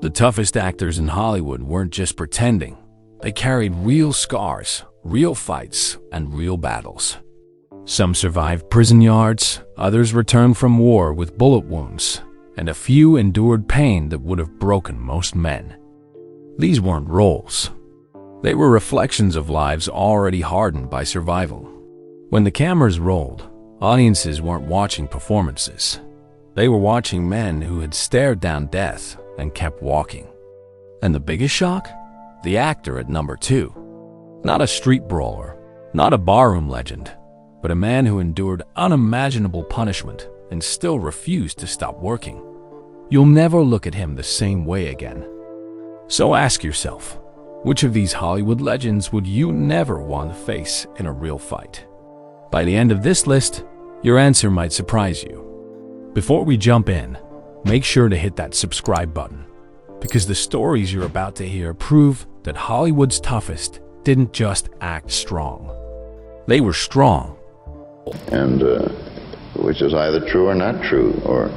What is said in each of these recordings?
The toughest actors in Hollywood weren't just pretending. They carried real scars, real fights, and real battles. Some survived prison yards, others returned from war with bullet wounds, and a few endured pain that would have broken most men. These weren't roles. They were reflections of lives already hardened by survival. When the cameras rolled, audiences weren't watching performances. They were watching men who had stared down death and kept walking. And the biggest shock? The actor at number 2. Not a street brawler, not a barroom legend, but a man who endured unimaginable punishment and still refused to stop working. You'll never look at him the same way again. So ask yourself, which of these Hollywood legends would you never want to face in a real fight? By the end of this list, your answer might surprise you. Before we jump in, make sure to hit that subscribe button, because the stories you're about to hear prove that Hollywood's toughest didn't just act strong. They were strong. And which is either true or not true, or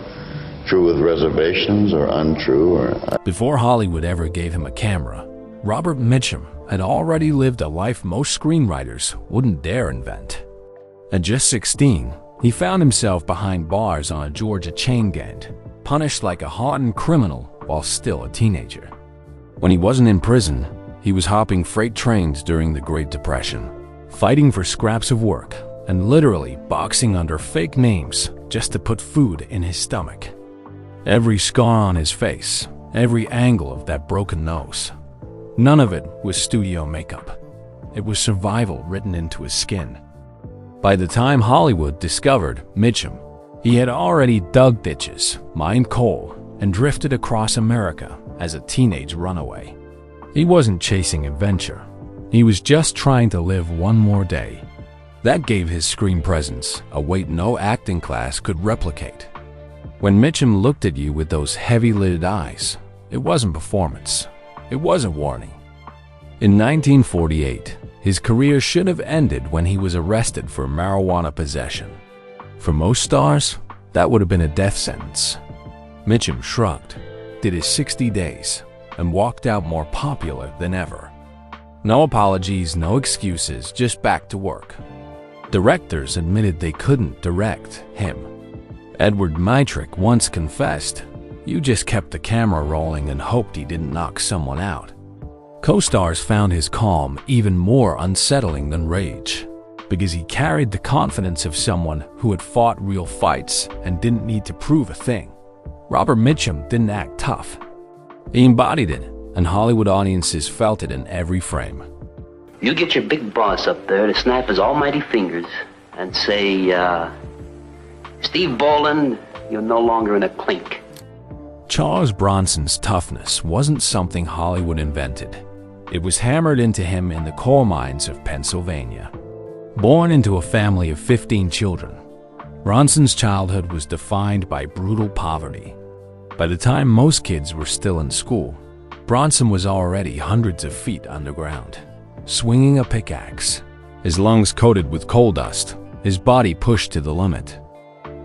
true with reservations or untrue. Or Before Hollywood ever gave him a camera, Robert Mitchum had already lived a life most screenwriters wouldn't dare invent. At just 16, he found himself behind bars on a Georgia chain gang, punished like a hardened criminal while still a teenager. When he wasn't in prison, he was hopping freight trains during the Great Depression, fighting for scraps of work, and literally boxing under fake names just to put food in his stomach. Every scar on his face, every angle of that broken nose, none of it was studio makeup. It was survival written into his skin. By the time Hollywood discovered Mitchum, he had already dug ditches, mined coal, and drifted across America as a teenage runaway. He wasn't chasing adventure. He was just trying to live one more day. That gave his screen presence a weight no acting class could replicate. When Mitchum looked at you with those heavy-lidded eyes, it wasn't performance. It wasn't warning. In 1948, his career should have ended when he was arrested for marijuana possession. For most stars, that would have been a death sentence. Mitchum shrugged, did his 60 days, and walked out more popular than ever. No apologies, no excuses, just back to work. Directors admitted they couldn't direct him. Edward Meitrick once confessed, "You just kept the camera rolling and hoped he didn't knock someone out." Co-stars found his calm even more unsettling than rage, because he carried the confidence of someone who had fought real fights and didn't need to prove a thing. Robert Mitchum didn't act tough. He embodied it, and Hollywood audiences felt it in every frame. You get your big boss up there to snap his almighty fingers and say, Steve Boland, you're no longer in a clink. Charles Bronson's toughness wasn't something Hollywood invented. It was hammered into him in the coal mines of Pennsylvania. Born into a family of 15 children, Bronson's childhood was defined by brutal poverty. By the time most kids were still in school, Bronson was already hundreds of feet underground, swinging a pickaxe, his lungs coated with coal dust, his body pushed to the limit.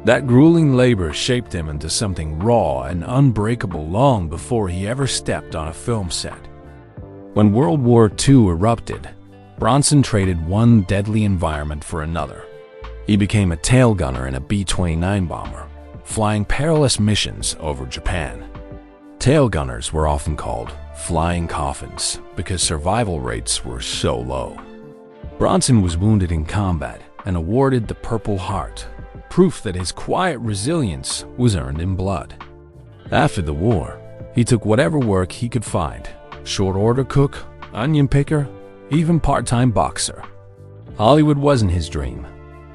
That grueling labor shaped him into something raw and unbreakable long before he ever stepped on a film set. When World War II erupted, Bronson traded one deadly environment for another. He became a tail gunner in a B-29 bomber, flying perilous missions over Japan. Tail gunners were often called flying coffins because survival rates were so low. Bronson was wounded in combat and awarded the Purple Heart, proof that his quiet resilience was earned in blood. After the war, he took whatever work he could find: short order cook, onion picker, even part-time boxer. Hollywood wasn't his dream.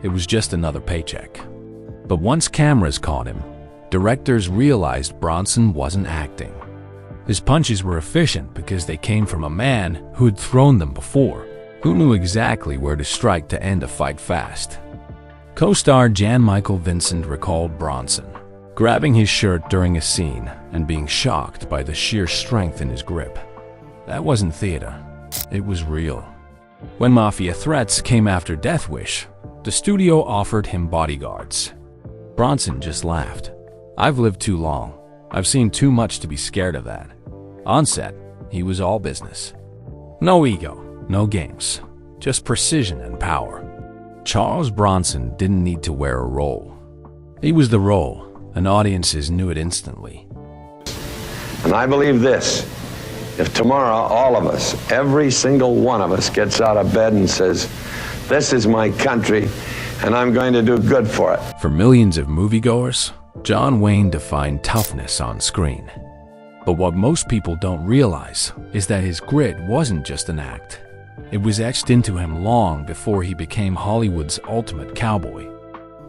It was just another paycheck. But once cameras caught him, directors realized Bronson wasn't acting. His punches were efficient because they came from a man who had thrown them before, who knew exactly where to strike to end a fight fast. Co-star Jan Michael Vincent recalled Bronson grabbing his shirt during a scene and being shocked by the sheer strength in his grip. That wasn't theater. It was real. When mafia threats came after Death Wish, the studio offered him bodyguards. Bronson just laughed. "I've lived too long. I've seen too much to be scared of that." On set, he was all business. No ego, no games, just precision and power. Charles Bronson didn't need to wear a role. He was the role, and audiences knew it instantly. And I believe this: if tomorrow all of us, every single one of us, gets out of bed and says, "This is my country, and I'm going to do good for it." For millions of moviegoers, John Wayne defined toughness on screen. But what most people don't realize is that his grit wasn't just an act. It was etched into him long before he became Hollywood's ultimate cowboy.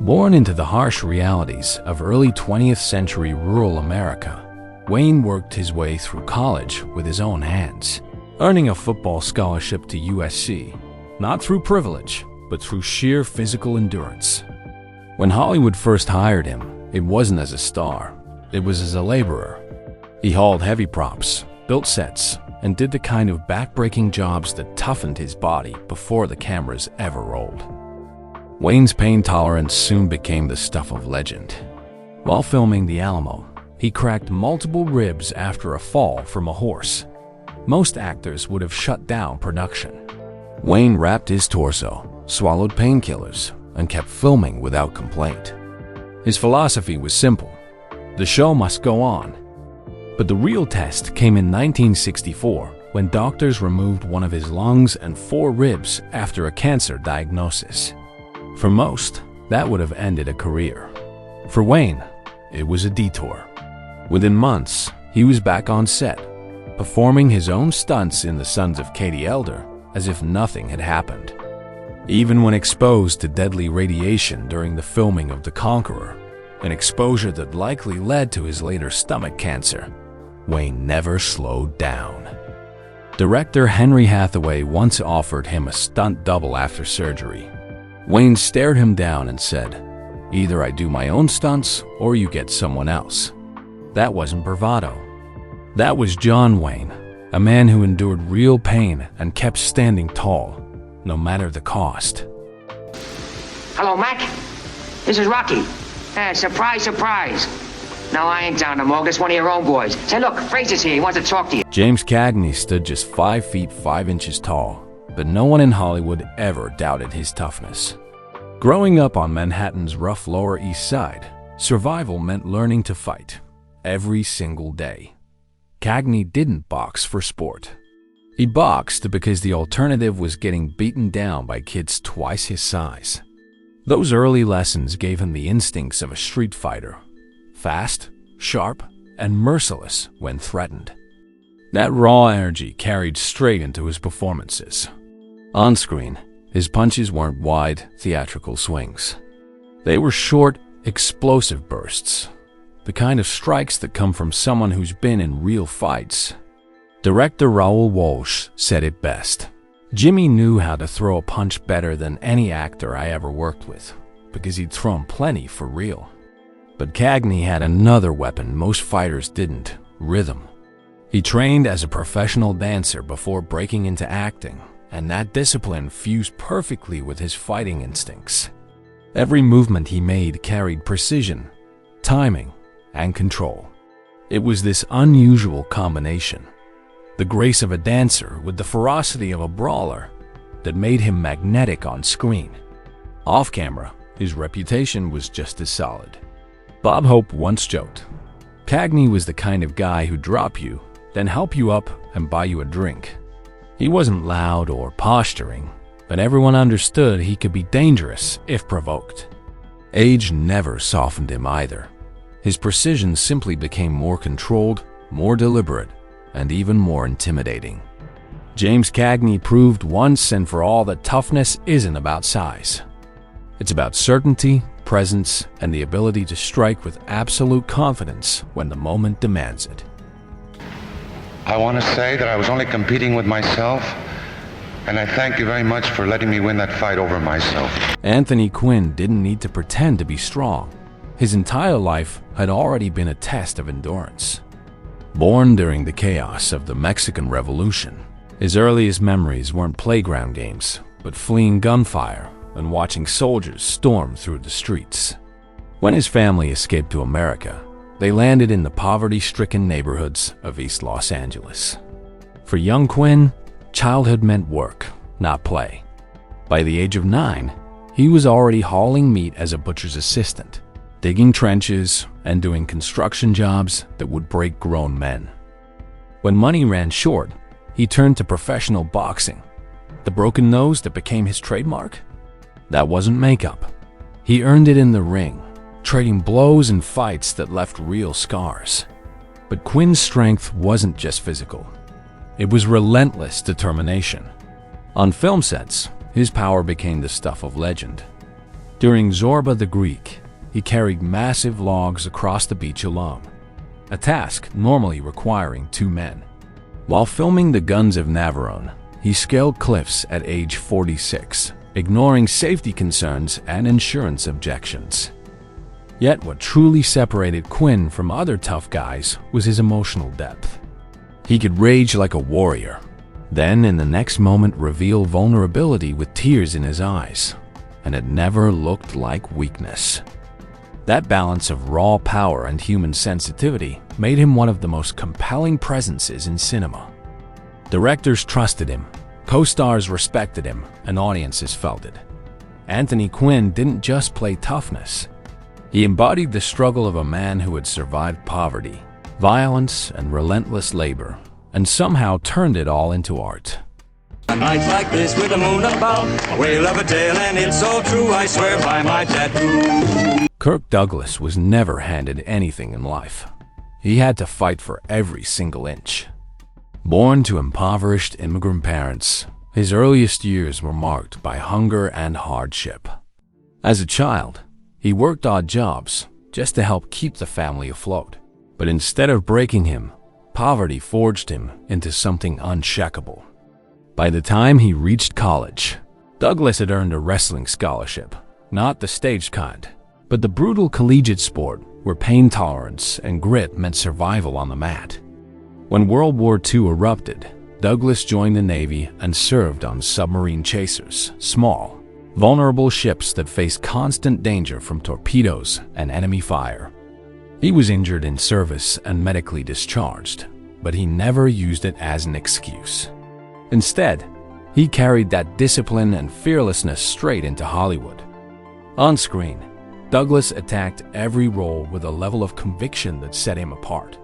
Born into the harsh realities of early 20th century rural America, Wayne worked his way through college with his own hands, earning a football scholarship to USC, not through privilege, but through sheer physical endurance. When Hollywood first hired him, it wasn't as a star, it was as a laborer. He hauled heavy props, built sets, and did the kind of back-breaking jobs that toughened his body before the cameras ever rolled. Wayne's pain tolerance soon became the stuff of legend. While filming The Alamo, he cracked multiple ribs after a fall from a horse. Most actors would have shut down production. Wayne wrapped his torso, swallowed painkillers, and kept filming without complaint. His philosophy was simple: the show must go on. But the real test came in 1964 when doctors removed one of his lungs and 4 ribs after a cancer diagnosis. For most, that would have ended a career. For Wayne, it was a detour. Within months, he was back on set, performing his own stunts in The Sons of Katie Elder as if nothing had happened. Even when exposed to deadly radiation during the filming of The Conqueror, an exposure that likely led to his later stomach cancer, Wayne never slowed down. Director Henry Hathaway once offered him a stunt double after surgery. Wayne stared him down and said, "Either I do my own stunts or you get someone else." That wasn't bravado. That was John Wayne, a man who endured real pain and kept standing tall, no matter the cost. Hello, Mac. This is Rocky. Surprise, surprise. No, I ain't down the morgue. That's one of your own boys. Say, look, Fraser's here. He wants to talk to you. James Cagney stood just 5 feet 5 inches tall, but no one in Hollywood ever doubted his toughness. Growing up on Manhattan's rough Lower East Side, survival meant learning to fight every single day. Cagney didn't box for sport. He boxed because the alternative was getting beaten down by kids twice his size. Those early lessons gave him the instincts of a street fighter: fast, sharp, and merciless when threatened. That raw energy carried straight into his performances. On screen, his punches weren't wide, theatrical swings. They were short, explosive bursts, the kind of strikes that come from someone who's been in real fights. Director Raoul Walsh said it best: "Jimmy knew how to throw a punch better than any actor I ever worked with, because he'd thrown plenty for real." But Cagney had another weapon most fighters didn't: rhythm. He trained as a professional dancer before breaking into acting, and that discipline fused perfectly with his fighting instincts. Every movement he made carried precision, timing, and control. It was this unusual combination, the grace of a dancer with the ferocity of a brawler, that made him magnetic on screen. Off camera, his reputation was just as solid. Bob Hope once joked, Cagney was the kind of guy who'd drop you, then help you up and buy you a drink. He wasn't loud or posturing, but everyone understood he could be dangerous if provoked. Age never softened him either. His precision simply became more controlled, more deliberate, and even more intimidating. James Cagney proved once and for all that toughness isn't about size. It's about certainty, presence, and the ability to strike with absolute confidence when the moment demands it. I want to say that I was only competing with myself, and I thank you very much for letting me win that fight over myself. Anthony Quinn didn't need to pretend to be strong. His entire life had already been a test of endurance. Born during the chaos of the Mexican Revolution, his earliest memories weren't playground games, but fleeing gunfire and watching soldiers storm through the streets. When his family escaped to America, They landed in the poverty-stricken neighborhoods of East Los Angeles. For young Quinn, childhood meant work, not play. By the age of 9, he was already hauling meat as a butcher's assistant, digging trenches and doing construction jobs that would break grown men. When money ran short, he turned to professional boxing. The broken nose that became his trademark? That wasn't makeup. He earned it in the ring, trading blows in fights that left real scars. But Quinn's strength wasn't just physical. It was relentless determination. On film sets, his power became the stuff of legend. During Zorba the Greek, he carried massive logs across the beach alone, a task normally requiring 2 men. While filming The Guns of Navarone, he scaled cliffs at age 46, ignoring safety concerns and insurance objections. Yet what truly separated Quinn from other tough guys was his emotional depth. He could rage like a warrior, then in the next moment reveal vulnerability with tears in his eyes, and it never looked like weakness. That balance of raw power and human sensitivity made him one of the most compelling presences in cinema. Directors trusted him, co-stars respected him, and audiences felt it. Anthony Quinn didn't just play toughness. He embodied the struggle of a man who had survived poverty, violence, and relentless labor, and somehow turned it all into art. Nights like this with the moon above, a whale of a tale, and it's so true, I swear by my tattoo. Kirk Douglas was never handed anything in life. He had to fight for every single inch. Born to impoverished immigrant parents, his earliest years were marked by hunger and hardship. As a child, he worked odd jobs just to help keep the family afloat. But instead of breaking him, poverty forged him into something unshakable. By the time he reached college, Douglas had earned a wrestling scholarship, not the staged kind, but the brutal collegiate sport where pain tolerance and grit meant survival on the mat. When World War II erupted, Douglas joined the Navy and served on submarine chasers, small, vulnerable ships that faced constant danger from torpedoes and enemy fire. He was injured in service and medically discharged, but he never used it as an excuse. Instead, he carried that discipline and fearlessness straight into Hollywood. On screen, Douglas attacked every role with a level of conviction that set him apart.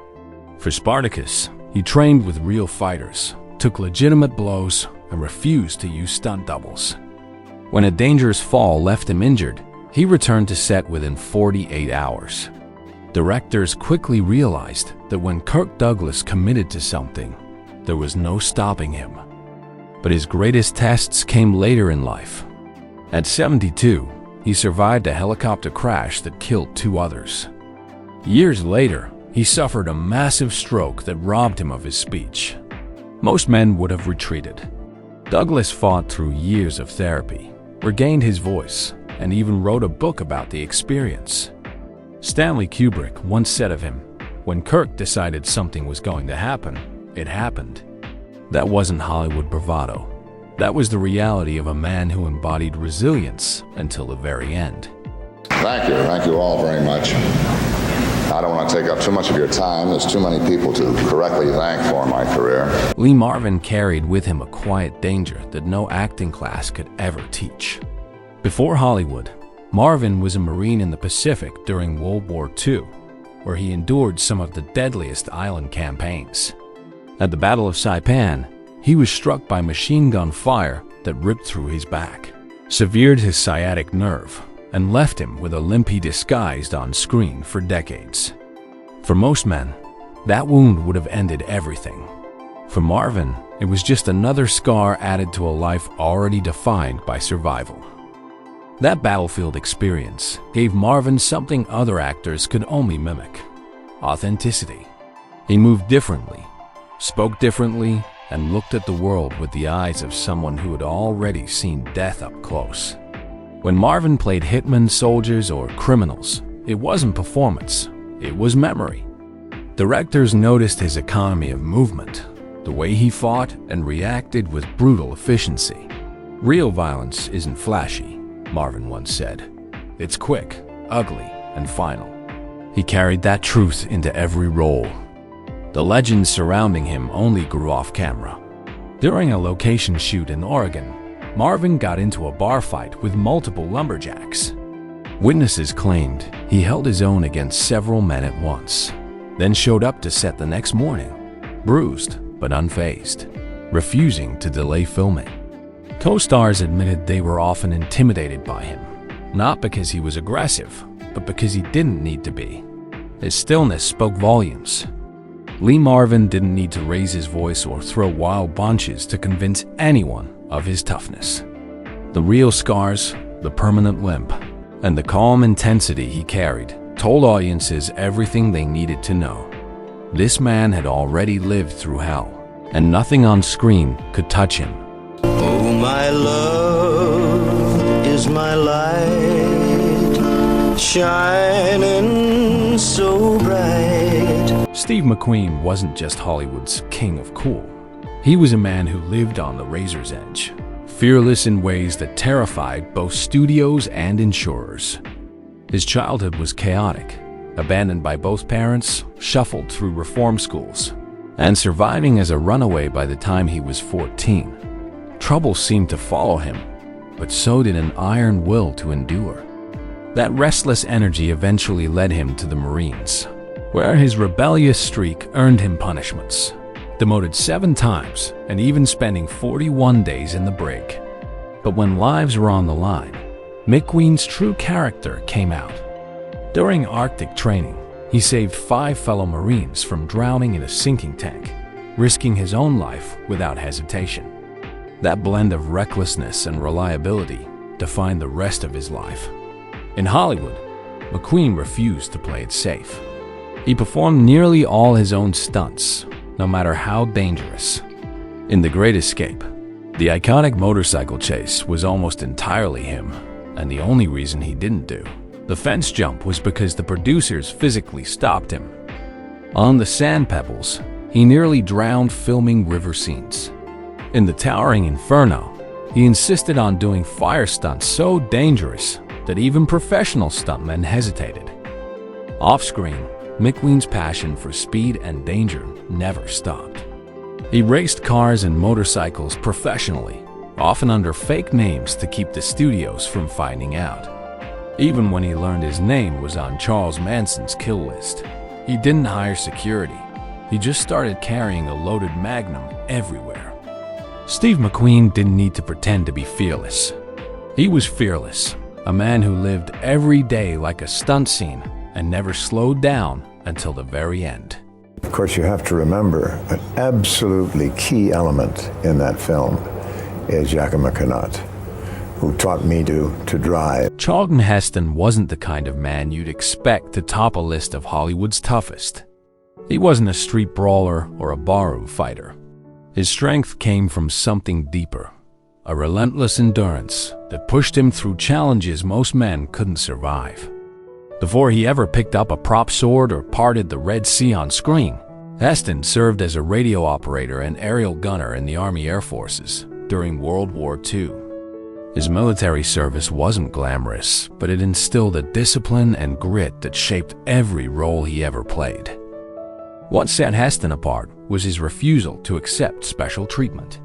For Spartacus, he trained with real fighters, took legitimate blows, and refused to use stunt doubles. When a dangerous fall left him injured, he returned to set within 48 hours. Directors quickly realized that when Kirk Douglas committed to something, there was no stopping him. But his greatest tests came later in life. At 72, he survived a helicopter crash that killed 2 others. Years later, he suffered a massive stroke that robbed him of his speech. Most men would have retreated. Douglas fought through years of therapy, regained his voice, and even wrote a book about the experience. Stanley Kubrick once said of him, "When Kirk decided something was going to happen, it happened." That wasn't Hollywood bravado. That was the reality of a man who embodied resilience until the very end. Thank you all very much. I don't want to take up too much of your time. There's too many people to correctly thank for my career. Lee Marvin carried with him a quiet danger that no acting class could ever teach. Before Hollywood, Marvin was a Marine in the Pacific during World War II, where he endured some of the deadliest island campaigns. At the Battle of Saipan, he was struck by machine gun fire that ripped through his back, severed his sciatic nerve, and left him with a limp he disguised on screen for decades. For most men, that wound would have ended everything. For Marvin, it was just another scar added to a life already defined by survival. That battlefield experience gave Marvin something other actors could only mimic: authenticity. He moved differently, spoke differently, and looked at the world with the eyes of someone who had already seen death up close. When Marvin played hitmen, soldiers, or criminals, it wasn't performance, it was memory. Directors noticed his economy of movement, the way he fought and reacted with brutal efficiency. "Real violence isn't flashy," Marvin once said. "It's quick, ugly, and final." he carried that truth into every role. The legends surrounding him only grew off camera. During a location shoot in Oregon, Marvin got into a bar fight with multiple lumberjacks. Witnesses claimed he held his own against several men at once, then showed up to set the next morning, bruised but unfazed, refusing to delay filming. Co-stars admitted they were often intimidated by him, not because he was aggressive, but because he didn't need to be. His stillness spoke volumes. Lee Marvin didn't need to raise his voice or throw wild punches to convince anyone of his toughness. The real scars, the permanent limp, and the calm intensity he carried told audiences everything they needed to know. This man had already lived through hell, and nothing on screen could touch him. Oh, my love is my light, shining so bright. Steve McQueen wasn't just Hollywood's king of cool. He was a man who lived on the razor's edge, fearless in ways that terrified both studios and insurers. His childhood was chaotic, abandoned by both parents, shuffled through reform schools, and surviving as a runaway by the time he was 14. Trouble seemed to follow him, but so did an iron will to endure. That restless energy eventually led him to the Marines, where his rebellious streak earned him punishments, demoted 7 times and even spending 41 days in the brig. But when lives were on the line, McQueen's true character came out. During Arctic training, he saved 5 fellow Marines from drowning in a sinking tank, risking his own life without hesitation. That blend of recklessness and reliability defined the rest of his life. In Hollywood, McQueen refused to play it safe. He performed nearly all his own stunts, no matter how dangerous. In The Great Escape, the iconic motorcycle chase was almost entirely him, and the only reason he didn't do the fence jump was because the producers physically stopped him. On The Sand Pebbles, he nearly drowned filming river scenes. In The Towering Inferno, he insisted on doing fire stunts so dangerous that even professional stuntmen hesitated. Off-screen, McQueen's passion for speed and danger never stopped. He raced cars and motorcycles professionally, often under fake names to keep the studios from finding out. Even when he learned his name was on Charles Manson's kill list, he didn't hire security. He just started carrying a loaded Magnum everywhere. Steve McQueen didn't need to pretend to be fearless. He was fearless, a man who lived every day like a stunt scene and never slowed down until the very end. Of course, you have to remember an absolutely key element in that film is Yakima Canutt, who taught me to drive. Charlton Heston wasn't the kind of man you'd expect to top a list of Hollywood's toughest. He wasn't a street brawler or a barroom fighter. His strength came from something deeper, a relentless endurance that pushed him through challenges most men couldn't survive. Before he ever picked up a prop sword or parted the Red Sea on screen, Heston served as a radio operator and aerial gunner in the Army Air Forces during World War II. His military service wasn't glamorous, but it instilled a discipline and grit that shaped every role he ever played. What set Heston apart was his refusal to accept special treatment.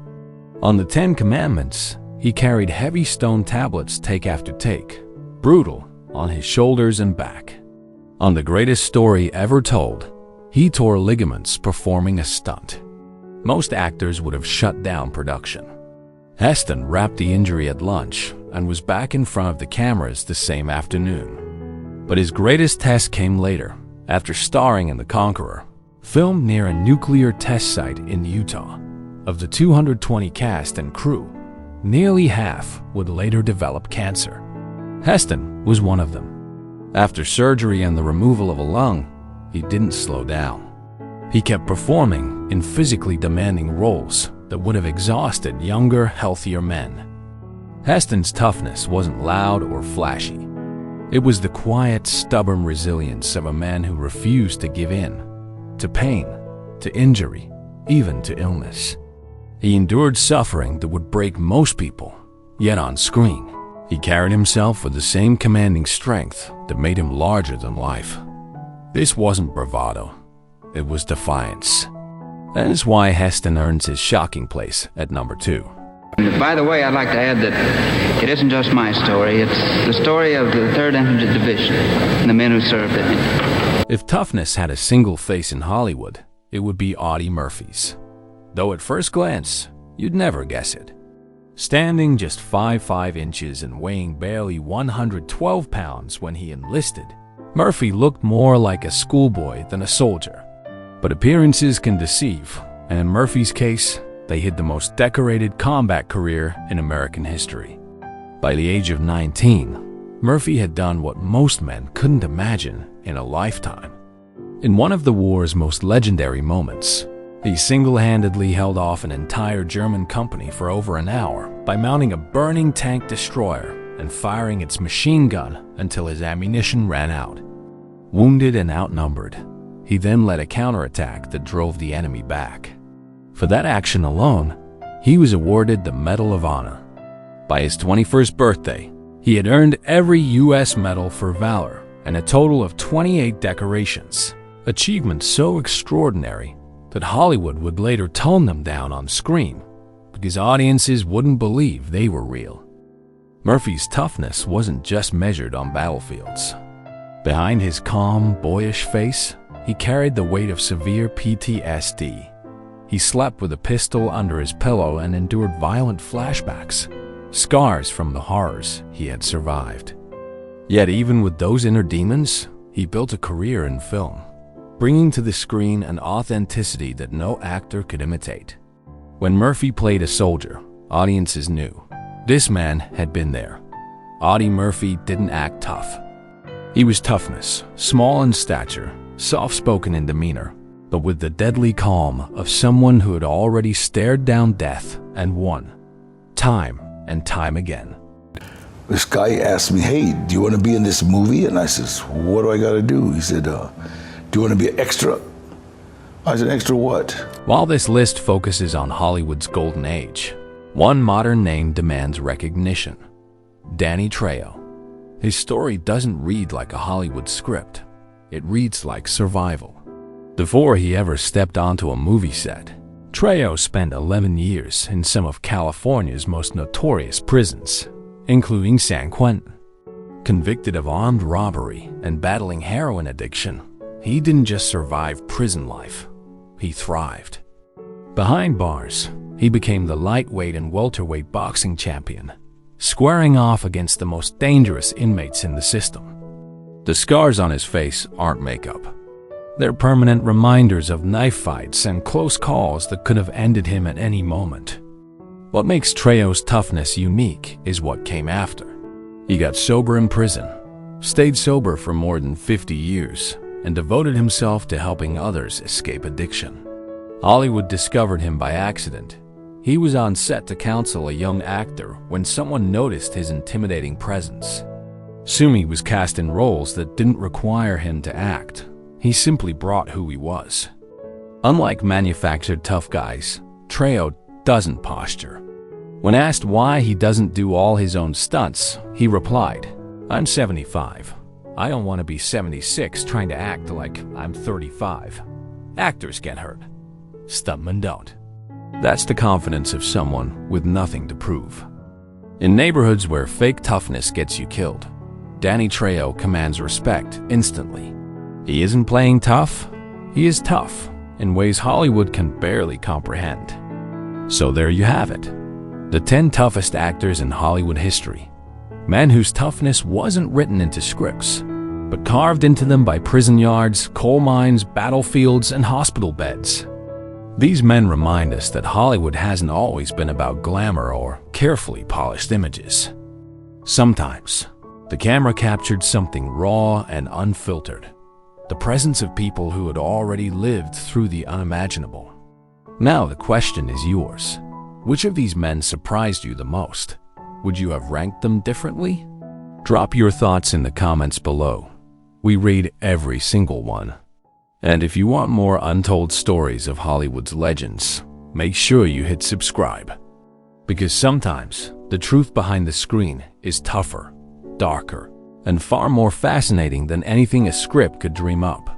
On the 10 Commandments, he carried heavy stone tablets take after take, brutal, on his shoulders and back. On The Greatest Story Ever Told, he tore ligaments performing a stunt. Most actors would have shut down production. Heston wrapped the injury at lunch and was back in front of the cameras the same afternoon. But his greatest test came later, after starring in The Conqueror, filmed near a nuclear test site in Utah. Of the 220 cast and crew, nearly half would later develop cancer. Heston was one of them. After surgery and the removal of a lung, he didn't slow down. He kept performing in physically demanding roles that would have exhausted younger, healthier men. Heston's toughness wasn't loud or flashy. It was the quiet, stubborn resilience of a man who refused to give in to pain, to injury, even to illness. He endured suffering that would break most people, yet on screen, he carried himself with the same commanding strength that made him larger than life. This wasn't bravado. It was defiance. That is why Heston earns his shocking place at number 2. By the way, I'd like to add that it isn't just my story. It's the story of the 3rd Infantry Division and the men who served in it. If toughness had a single face in Hollywood, it would be Audie Murphy's. Though at first glance, you'd never guess it. Standing just 5'5" inches and weighing barely 112 pounds when he enlisted, Murphy looked more like a schoolboy than a soldier. But appearances can deceive, and in Murphy's case, they hid the most decorated combat career in American history. By the age of 19, Murphy had done what most men couldn't imagine in a lifetime. In one of the war's most legendary moments, he single-handedly held off an entire German company for over an hour by mounting a burning tank destroyer and firing its machine gun until his ammunition ran out. Wounded and outnumbered, he then led a counterattack that drove the enemy back. For that action alone, he was awarded the Medal of Honor. By his 21st birthday, he had earned every U.S. medal for valor and a total of 28 decorations, achievements so extraordinary that Hollywood would later tone them down on screen because audiences wouldn't believe they were real. Murphy's toughness wasn't just measured on battlefields. Behind his calm, boyish face, he carried the weight of severe PTSD. He slept with a pistol under his pillow and endured violent flashbacks, scars from the horrors he had survived. Yet even with those inner demons, he built a career in film, bringing to the screen an authenticity that no actor could imitate. When Murphy played a soldier, audiences knew this man had been there. Audie Murphy didn't act tough. He was toughness, small in stature, soft-spoken in demeanor, but with the deadly calm of someone who had already stared down death and won, time and time again. This guy asked me, "Hey, do you want to be in this movie?" And I says, "What do I got to do?" He said, "Do you want to be an extra?" I said, "Extra what?" While this list focuses on Hollywood's golden age, one modern name demands recognition: Danny Trejo. His story doesn't read like a Hollywood script. It reads like survival. Before he ever stepped onto a movie set, Trejo spent 11 years in some of California's most notorious prisons, including San Quentin. Convicted of armed robbery and battling heroin addiction, he didn't just survive prison life, he thrived. Behind bars, he became the lightweight and welterweight boxing champion, squaring off against the most dangerous inmates in the system. The scars on his face aren't makeup. They're permanent reminders of knife fights and close calls that could have ended him at any moment. What makes Trejo's toughness unique is what came after. He got sober in prison, stayed sober for more than 50 years, and devoted himself to helping others escape addiction. Hollywood discovered him by accident. He was on set to counsel a young actor when someone noticed his intimidating presence. Sumi was cast in roles that didn't require him to act. He simply brought who he was. Unlike manufactured tough guys, Trejo doesn't posture. When asked why he doesn't do all his own stunts, he replied, "I'm 75. I don't want to be 76 trying to act like I'm 35. Actors get hurt. Stuntmen don't." That's the confidence of someone with nothing to prove. In neighborhoods where fake toughness gets you killed, Danny Trejo commands respect instantly. He isn't playing tough, he is tough in ways Hollywood can barely comprehend. So there you have it, the 10 toughest actors in Hollywood history. Men whose toughness wasn't written into scripts, but carved into them by prison yards, coal mines, battlefields, and hospital beds. These men remind us that Hollywood hasn't always been about glamour or carefully polished images. Sometimes, the camera captured something raw and unfiltered, the presence of people who had already lived through the unimaginable. Now the question is yours. Which of these men surprised you the most? Would you have ranked them differently? Drop your thoughts in the comments below. We read every single one. And if you want more untold stories of Hollywood's legends, make sure you hit subscribe. Because sometimes the truth behind the screen is tougher, darker, and far more fascinating than anything a script could dream up.